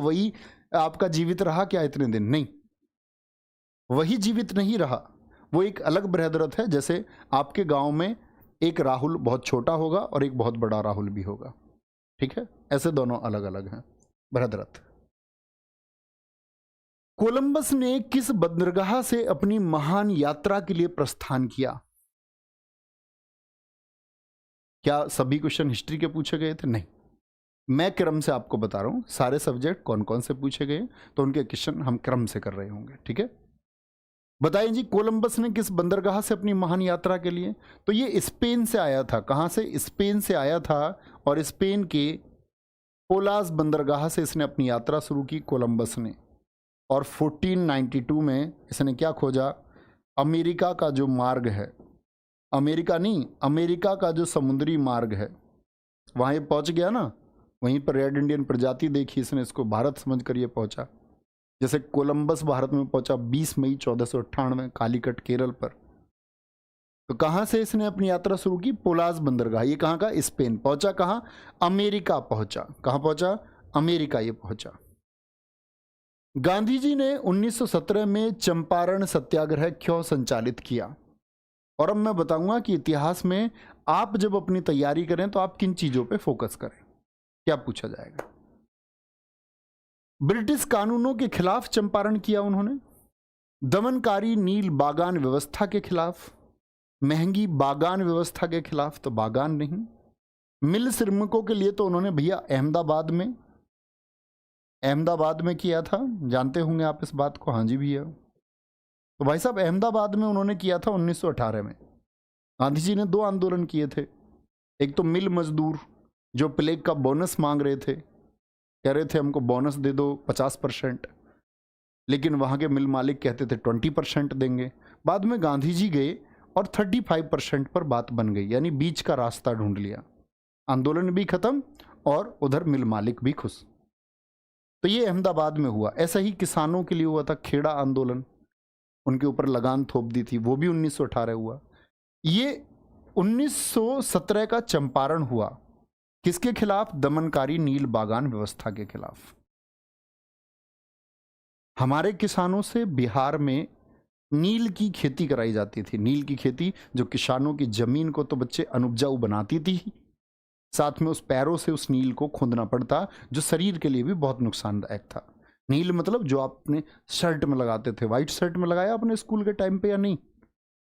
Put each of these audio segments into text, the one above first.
वही आपका जीवित रहा क्या इतने दिन? नहीं, वही जीवित नहीं रहा, वो एक अलग बृहद्रथ है। जैसे आपके गांव में एक राहुल बहुत छोटा होगा और एक बहुत बड़ा राहुल भी होगा, ठीक है? ऐसे दोनों अलग अलग हैं बृहद्रथ। कोलंबस ने किस बंदरगाह से अपनी महान यात्रा के लिए प्रस्थान किया? क्या सभी क्वेश्चन हिस्ट्री के पूछे गए थे? नहीं, मैं क्रम से आपको बता रहा हूं सारे सब्जेक्ट कौन कौन से पूछे गए, तो उनके क्वेश्चन हम क्रम से कर रहे होंगे, ठीक है? बताइए जी, कोलंबस ने किस बंदरगाह से अपनी महान यात्रा के लिए? तो ये स्पेन से आया था। कहां से? स्पेन से आया था, और स्पेन के पोलास बंदरगाह से इसने अपनी यात्रा शुरू की कोलंबस ने। और 1492 में इसने क्या खोजा? अमेरिका का जो मार्ग है, अमेरिका नहीं, अमेरिका का जो समुद्री मार्ग है, वहां ये पहुंच गया ना। वहीं पर रेड इंडियन प्रजाति देखी इसने, इसको भारत समझ कर ये पहुंचा। जैसे कोलंबस भारत में पहुंचा 20 मई 1498 कालीकट केरल पर। तो कहां से इसने अपनी यात्रा शुरू की? पोलास बंदरगाह। ये कहां का? स्पेन। पहुंचा कहां? अमेरिका पहुंचा। कहां पहुंचा? अमेरिका ये पहुंचा। गांधी जी ने 1917 में चंपारण सत्याग्रह क्यों संचालित किया? और अब मैं बताऊंगा कि इतिहास में आप जब अपनी तैयारी करें तो आप किन चीजों पे फोकस करें। क्या पूछा जाएगा? ब्रिटिश कानूनों के खिलाफ चंपारण किया उन्होंने, दमनकारी नील बागान व्यवस्था के खिलाफ, महंगी बागान व्यवस्था के खिलाफ तो बागान नहीं, मिल श्रमिकों के लिए तो उन्होंने भैया अहमदाबाद में किया था। जानते होंगे आप इस बात को। हाँ जी भैया। तो भाई साहब अहमदाबाद में उन्होंने किया था 1918 में। गांधी जी ने 2 आंदोलन किए थे। एक तो मिल मजदूर जो प्लेग का बोनस मांग रहे थे, कह रहे थे हमको बोनस दे दो 50%, लेकिन वहां के मिल मालिक कहते थे 20% देंगे। बाद में गांधी जी गए और 35% पर बात बन गई, यानी बीच का रास्ता ढूंढ लिया। आंदोलन भी खत्म और उधर मिल मालिक भी खुश। तो ये अहमदाबाद में हुआ। ऐसा ही किसानों के लिए हुआ था खेड़ा आंदोलन, उनके ऊपर लगान थोप दी थी, वो भी 1918 हुआ। ये 1917 का चंपारण हुआ किसके खिलाफ? दमनकारी नील बागान व्यवस्था के खिलाफ। हमारे किसानों से बिहार में नील की खेती कराई जाती थी। नील की खेती जो किसानों की जमीन को तो बच्चे अनुपजाऊ बनाती थी, साथ में उस पैरों से उस नील को खोदना पड़ता, जो शरीर के लिए भी बहुत नुकसानदायक था। नील मतलब जो आप अपने शर्ट में लगाते थे। व्हाइट शर्ट में लगाया अपने स्कूल के टाइम पे या नहीं?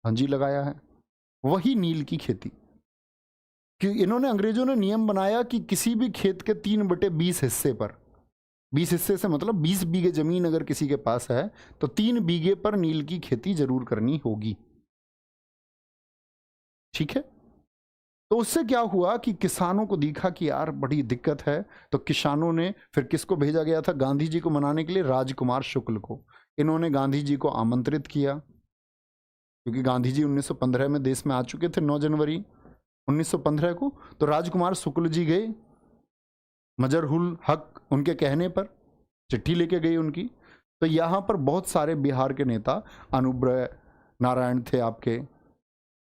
हाँ जी लगाया है। वही नील की खेती। कि इन्होंने, अंग्रेजों ने नियम बनाया कि किसी भी खेत के 3/20 हिस्से पर, 20 हिस्से से मतलब 20 बीघे जमीन अगर किसी के पास है तो 3 बीघे पर नील की खेती जरूर करनी होगी, ठीक है? तो उससे क्या हुआ कि किसानों को दिखा कि यार बड़ी दिक्कत है, तो किसानों ने फिर किसको भेजा गया था गांधी जी को मनाने के लिए? राजकुमार शुक्ल को। इन्होंने गांधी जी को आमंत्रित किया, क्योंकि गांधी जी 1915 में देश में आ चुके थे, 9 जनवरी 1915 को। तो राजकुमार शुक्ल जी गए, मजरहुल हक उनके कहने पर चिट्ठी लेके गई उनकी। तो यहां पर बहुत सारे बिहार के नेता, अनुग्रह नारायण थे आपके,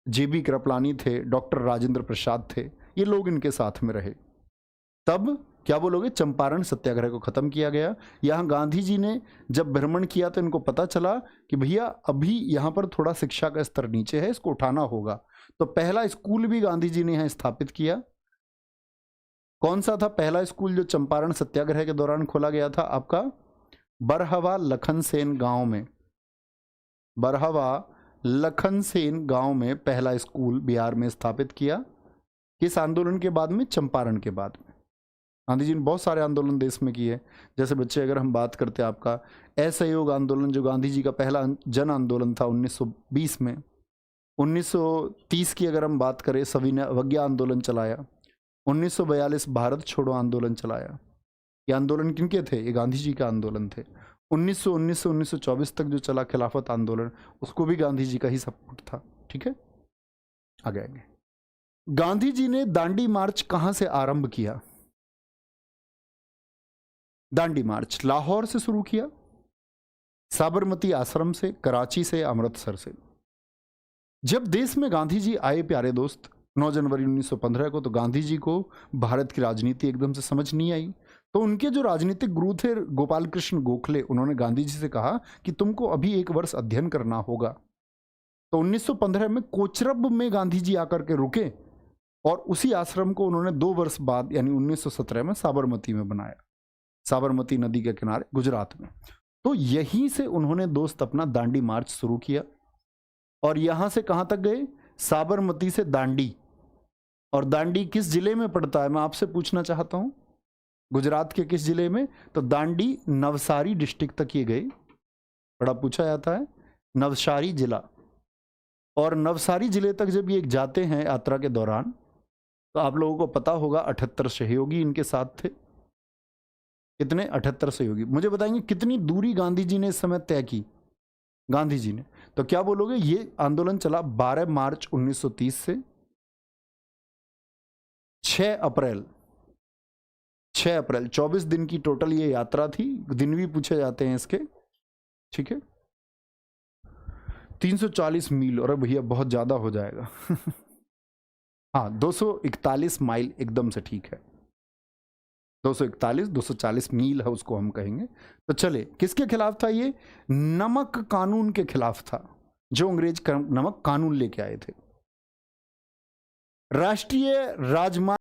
जेबी कृपलानी थे, डॉक्टर राजेंद्र प्रसाद थे, ये लोग इनके साथ में रहे। तब क्या बोलोगे? चंपारण सत्याग्रह को खत्म किया गया। यहां गांधी जी ने जब भ्रमण किया तो इनको पता चला कि भैया अभी यहां पर थोड़ा शिक्षा का स्तर नीचे है, इसको उठाना होगा। तो पहला स्कूल भी गांधी जी ने यहां स्थापित किया। कौन सा था पहला स्कूल जो चंपारण सत्याग्रह के दौरान खोला गया था? आपका बरहवा लखनसेन गांव में, बरहवा लखनसेन गांव में पहला स्कूल बिहार में स्थापित किया। किस आंदोलन के बाद में? चंपारण के बाद में। गांधी जी ने बहुत सारे आंदोलन देश में किए। जैसे बच्चे अगर हम बात करते हैं आपका असहयोग आंदोलन, जो गांधी जी का पहला जन आंदोलन था 1920 में। 1930 की अगर हम बात करें, सविनय अवज्ञा आंदोलन चलाया। 1942 भारत छोड़ो आंदोलन चलाया। ये आंदोलन किनके थे? ये गांधी जी का आंदोलन थे। 1919 से 1924 तक जो चला खिलाफत आंदोलन, उसको भी गांधी जी का ही सपोर्ट था, ठीक है? आगे आगे। गांधी जी ने दांडी मार्च कहां से आरंभ किया? दांडी मार्च लाहौर से शुरू किया, साबरमती आश्रम से, कराची से, अमृतसर से। जब देश में गांधी जी आए प्यारे दोस्त 9 जनवरी 1915 को, तो गांधी जी को भारत की राजनीति एकदम से समझ नहीं आई। तो उनके जो राजनीतिक गुरु थे गोपाल कृष्ण गोखले, उन्होंने गांधी जी से कहा कि तुमको अभी 1 वर्ष अध्ययन करना होगा। तो 1915 में कोचरब में गांधी जी आकर के रुके और उसी आश्रम को उन्होंने 2 वर्ष बाद यानी 1917 में साबरमती में बनाया, साबरमती नदी के किनारे गुजरात में। तो यहीं से उन्होंने दोस्त अपना दांडी मार्च शुरू किया और यहां से कहां तक गए? साबरमती से दांडी। और दांडी किस जिले में पड़ता है, मैं आपसे पूछना चाहता हूं, गुजरात के किस जिले में? तो दांडी नवसारी डिस्ट्रिक्ट तक ये गए, बड़ा पूछा जाता है, नवसारी जिला। और नवसारी जिले तक जब ये जाते हैं यात्रा के दौरान, तो आप लोगों को पता होगा 78 सहयोगी इनके साथ थे। कितने? 78 सहयोगी। मुझे बताएंगे कितनी दूरी गांधी जी ने इस समय तय की? गांधी जी ने, तो क्या बोलोगे? ये आंदोलन चला 12 मार्च 1930 से 6 अप्रैल 24 दिन की टोटल ये यात्रा थी। दिन भी पूछे जाते हैं इसके, ठीक है। 340 मील, और भैया बहुत ज्यादा हो जाएगा हाँ, 241 माइल एकदम से ठीक है, 240 मील है, उसको हम कहेंगे। तो चले, किसके खिलाफ था ये? नमक कानून के खिलाफ था, जो अंग्रेज नमक कानून लेके आए थे। राष्ट्रीय राजमार्ग